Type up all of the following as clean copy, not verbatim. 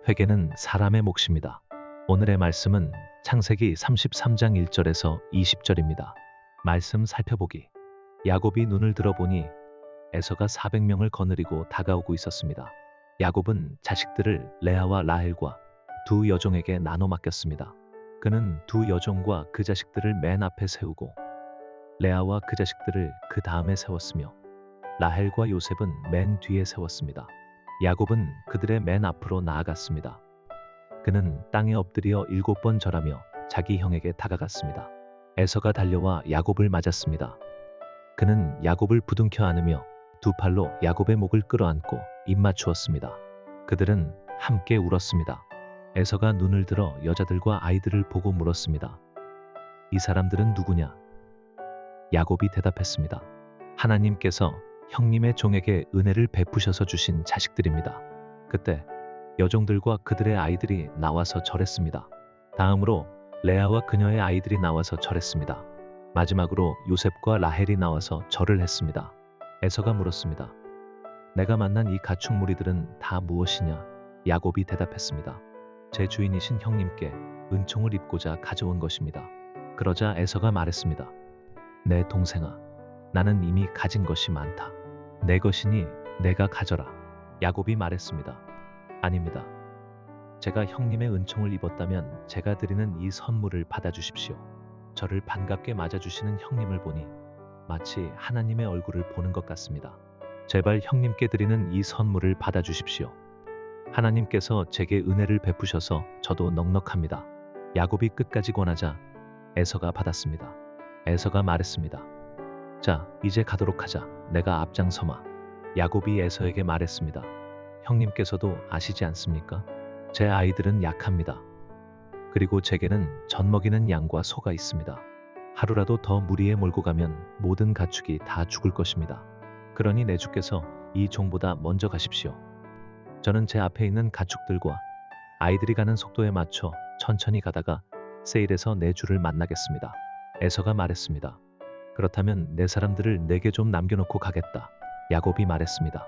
회개는 사람의 몫입니다. 오늘의 말씀은 창세기 33장 1절에서 20절입니다. 말씀 살펴보기. 야곱이 눈을 들어보니 에서가 400명을 거느리고 다가오고 있었습니다. 야곱은 자식들을 레아와 라헬과 두 여종에게 나눠 맡겼습니다. 그는 두 여종과 그 자식들을 맨 앞에 세우고 레아와 그 자식들을 그 다음에 세웠으며 라헬과 요셉은 맨 뒤에 세웠습니다. 야곱은 그들의 맨 앞으로 나아갔습니다. 그는 땅에 엎드려 7번 절하며 자기 형에게 다가갔습니다. 에서가 달려와 야곱을 맞았습니다. 그는 야곱을 부둥켜 안으며 두 팔로 야곱의 목을 끌어안고 입 맞추었습니다. 그들은 함께 울었습니다. 에서가 눈을 들어 여자들과 아이들을 보고 물었습니다. 이 사람들은 누구냐? 야곱이 대답했습니다. 하나님께서 형님의 종에게 은혜를 베푸셔서 주신 자식들입니다. 그때 여종들과 그들의 아이들이 나와서 절했습니다. 다음으로 레아와 그녀의 아이들이 나와서 절했습니다. 마지막으로 요셉과 라헬이 나와서 절을 했습니다. 에서가 물었습니다. 내가 만난 이 가축 무리들은 다 무엇이냐? 야곱이 대답했습니다. 제 주인이신 형님께 은총을 입고자 가져온 것입니다. 그러자 에서가 말했습니다. 내 동생아, 나는 이미 가진 것이 많다. 내 것이니 내가 가져라. 야곱이 말했습니다. 아닙니다. 제가 형님의 은총을 입었다면 제가 드리는 이 선물을 받아주십시오. 저를 반갑게 맞아주시는 형님을 보니 마치 하나님의 얼굴을 보는 것 같습니다. 제발 형님께 드리는 이 선물을 받아주십시오. 하나님께서 제게 은혜를 베푸셔서 저도 넉넉합니다. 야곱이 끝까지 권하자 에서가 받았습니다. 에서가 말했습니다. 자, 이제 가도록 하자. 내가 앞장서마. 야곱이 에서에게 말했습니다. 형님께서도 아시지 않습니까? 제 아이들은 약합니다. 그리고 제게는 젖 먹이는 양과 소가 있습니다. 하루라도 더 무리에 몰고 가면 모든 가축이 다 죽을 것입니다. 그러니 내 주께서 이 종보다 먼저 가십시오. 저는 제 앞에 있는 가축들과 아이들이 가는 속도에 맞춰 천천히 가다가 세일에서 내 주를 만나겠습니다. 에서가 말했습니다. 그렇다면 내 사람들을 내게 좀 남겨놓고 가겠다. 야곱이 말했습니다.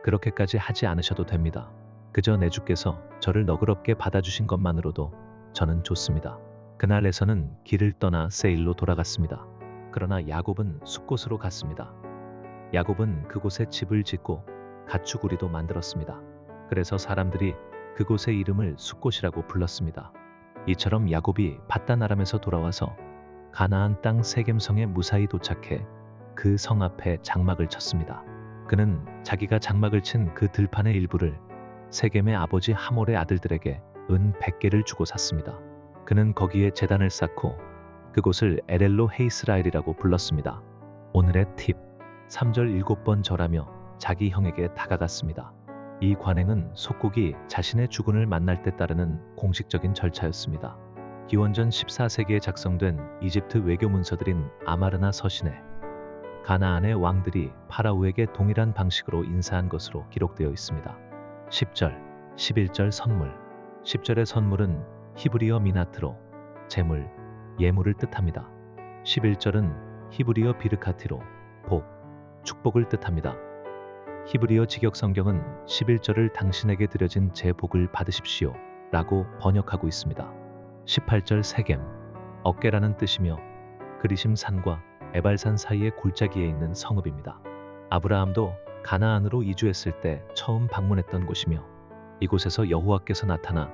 그렇게까지 하지 않으셔도 됩니다. 그저 내 주께서 저를 너그럽게 받아주신 것만으로도 저는 좋습니다. 그날 에서는 길을 떠나 세일로 돌아갔습니다. 그러나 야곱은 숲곳으로 갔습니다. 야곱은 그곳에 집을 짓고 가축우리도 만들었습니다. 그래서 사람들이 그곳의 이름을 숲곳이라고 불렀습니다. 이처럼 야곱이 밧단 아람에서 돌아와서 가나안 땅 세겜성에 무사히 도착해 그 성 앞에 장막을 쳤습니다. 그는 자기가 장막을 친 그 들판의 일부를 세겜의 아버지 하몰의 아들들에게 은 100개를 주고 샀습니다. 그는 거기에 제단을 쌓고 그곳을 에렐로 헤이스라엘이라고 불렀습니다. 오늘의 팁. 3절 7번 절하며 자기 형에게 다가갔습니다. 이 관행은 속국이 자신의 주군을 만날 때 따르는 공식적인 절차였습니다. 기원전 14세기에 작성된 이집트 외교 문서들인 아마르나 서신에 가나안의 왕들이 파라오에게 동일한 방식으로 인사한 것으로 기록되어 있습니다. 10절, 11절 선물. 10절의 선물은 히브리어 미나트로, 재물, 예물을 뜻합니다. 11절은 히브리어 비르카티로, 복, 축복을 뜻합니다. 히브리어 직역 성경은 11절을 당신에게 드려진 제 복을 받으십시오 라고 번역하고 있습니다. 18절 세겜, 어깨라는 뜻이며 그리심 산과 에발산 사이의 골짜기에 있는 성읍입니다. 아브라함도 가나안으로 이주했을 때 처음 방문했던 곳이며 이곳에서 여호와께서 나타나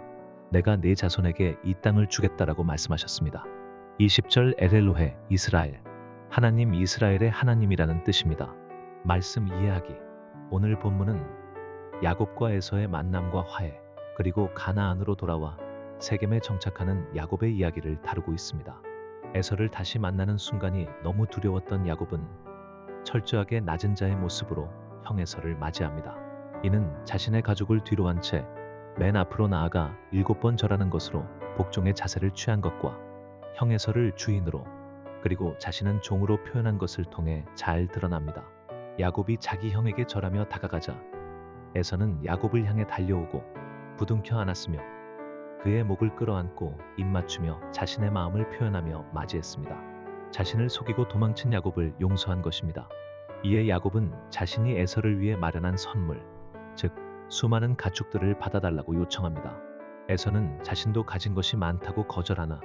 내가 네 자손에게 이 땅을 주겠다라고 말씀하셨습니다. 20절 에렐로헤, 이스라엘, 하나님 이스라엘의 하나님이라는 뜻입니다. 말씀 이해하기. 오늘 본문은 야곱과 에서의 만남과 화해, 그리고 가나안으로 돌아와 세겜에 정착하는 야곱의 이야기를 다루고 있습니다. 에서를 다시 만나는 순간이 너무 두려웠던 야곱은 철저하게 낮은 자의 모습으로 형 에서를 맞이합니다. 이는 자신의 가족을 뒤로 한 채 맨 앞으로 나아가 7번 절하는 것으로 복종의 자세를 취한 것과 형 에서를 주인으로 그리고 자신은 종으로 표현한 것을 통해 잘 드러납니다. 야곱이 자기 형에게 절하며 다가가자 에서는 야곱을 향해 달려오고 부둥켜 안았으며 그의 목을 끌어안고 입 맞추며 자신의 마음을 표현하며 맞이했습니다. 자신을 속이고 도망친 야곱을 용서한 것입니다. 이에 야곱은 자신이 에서를 위해 마련한 선물, 즉 수많은 가축들을 받아달라고 요청합니다. 에서는 자신도 가진 것이 많다고 거절하나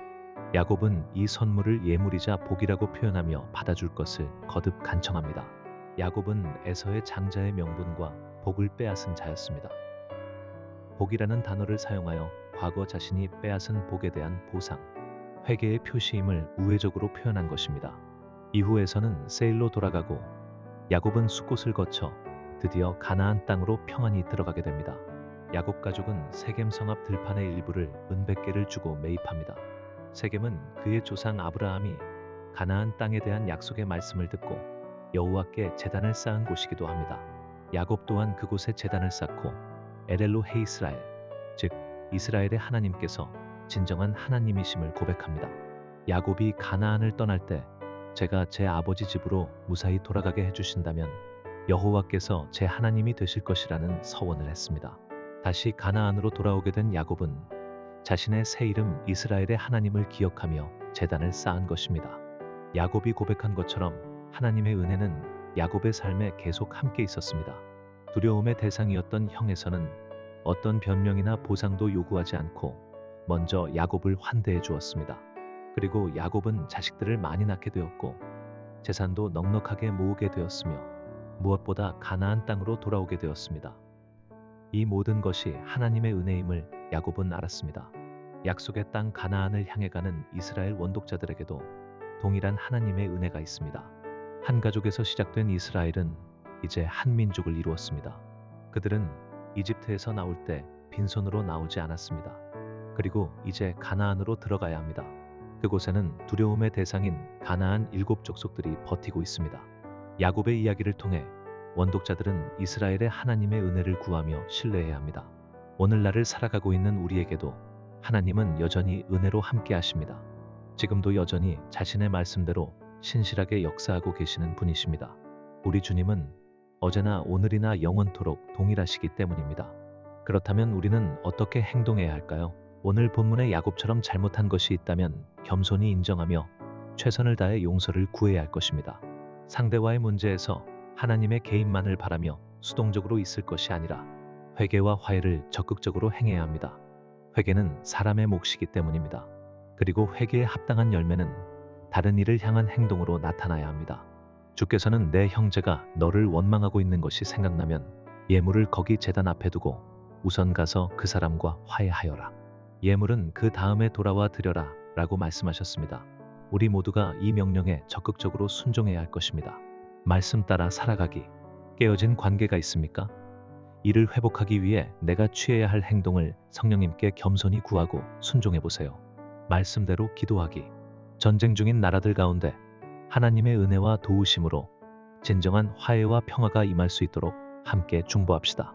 야곱은 이 선물을 예물이자 복이라고 표현하며 받아줄 것을 거듭 간청합니다. 야곱은 에서의 장자의 명분과 복을 빼앗은 자였습니다. 복이라는 단어를 사용하여 과거 자신이 빼앗은 복에 대한 보상, 회개의 표시임을 우회적으로 표현한 것입니다. 이후에서는 세일로 돌아가고 야곱은 숫곳을 거쳐 드디어 가나안 땅으로 평안히 들어가게 됩니다. 야곱 가족은 세겜 성 앞 들판의 일부를 은백개를 주고 매입합니다. 세겜은 그의 조상 아브라함이 가나안 땅에 대한 약속의 말씀을 듣고 여호와께 제단을 쌓은 곳이기도 합니다. 야곱 또한 그곳에 제단을 쌓고 에렐로 해 이스라엘, 즉 이스라엘의 하나님께서 진정한 하나님이심을 고백합니다. 야곱이 가나안을 떠날 때 제가 제 아버지 집으로 무사히 돌아가게 해주신다면 여호와께서 제 하나님이 되실 것이라는 서원을 했습니다. 다시 가나안으로 돌아오게 된 야곱은 자신의 새 이름 이스라엘의 하나님을 기억하며 제단을 쌓은 것입니다. 야곱이 고백한 것처럼 하나님의 은혜는 야곱의 삶에 계속 함께 있었습니다. 두려움의 대상이었던 형에서는 어떤 변명이나 보상도 요구하지 않고 먼저 야곱을 환대해 주었습니다. 그리고 야곱은 자식들을 많이 낳게 되었고 재산도 넉넉하게 모으게 되었으며 무엇보다 가나안 땅으로 돌아오게 되었습니다. 이 모든 것이 하나님의 은혜임을 야곱은 알았습니다. 약속의 땅 가나안을 향해 가는 이스라엘 원독자들에게도 동일한 하나님의 은혜가 있습니다. 한 가족에서 시작된 이스라엘은 이제 한 민족을 이루었습니다. 그들은 이집트에서 나올 때 빈손으로 나오지 않았습니다. 그리고 이제 가나안으로 들어가야 합니다. 그곳에는 두려움의 대상인 가나안 7 족속들이 버티고 있습니다. 야곱의 이야기를 통해 원독자들은 이스라엘의 하나님의 은혜를 구하며 신뢰해야 합니다. 오늘날을 살아가고 있는 우리에게도 하나님은 여전히 은혜로 함께 하십니다. 지금도 여전히 자신의 말씀대로 신실하게 역사하고 계시는 분이십니다. 우리 주님은 어제나 오늘이나 영원토록 동일하시기 때문입니다. 그렇다면 우리는 어떻게 행동해야 할까요? 오늘 본문의 야곱처럼 잘못한 것이 있다면 겸손히 인정하며 최선을 다해 용서를 구해야 할 것입니다. 상대와의 문제에서 하나님의 개입만을 바라며 수동적으로 있을 것이 아니라 회개와 화해를 적극적으로 행해야 합니다. 회개는 사람의 몫이기 때문입니다. 그리고 회개에 합당한 열매는 다른 이를 향한 행동으로 나타나야 합니다. 주께서는 내 형제가 너를 원망하고 있는 것이 생각나면 예물을 거기 제단 앞에 두고 우선 가서 그 사람과 화해하여라. 예물은 그 다음에 돌아와 드려라 라고 말씀하셨습니다. 우리 모두가 이 명령에 적극적으로 순종해야 할 것입니다. 말씀 따라 살아가기. 깨어진 관계가 있습니까? 이를 회복하기 위해 내가 취해야 할 행동을 성령님께 겸손히 구하고 순종해 보세요. 말씀대로 기도하기. 전쟁 중인 나라들 가운데 하나님의 은혜와 도우심으로 진정한 화해와 평화가 임할 수 있도록 함께 중보합시다.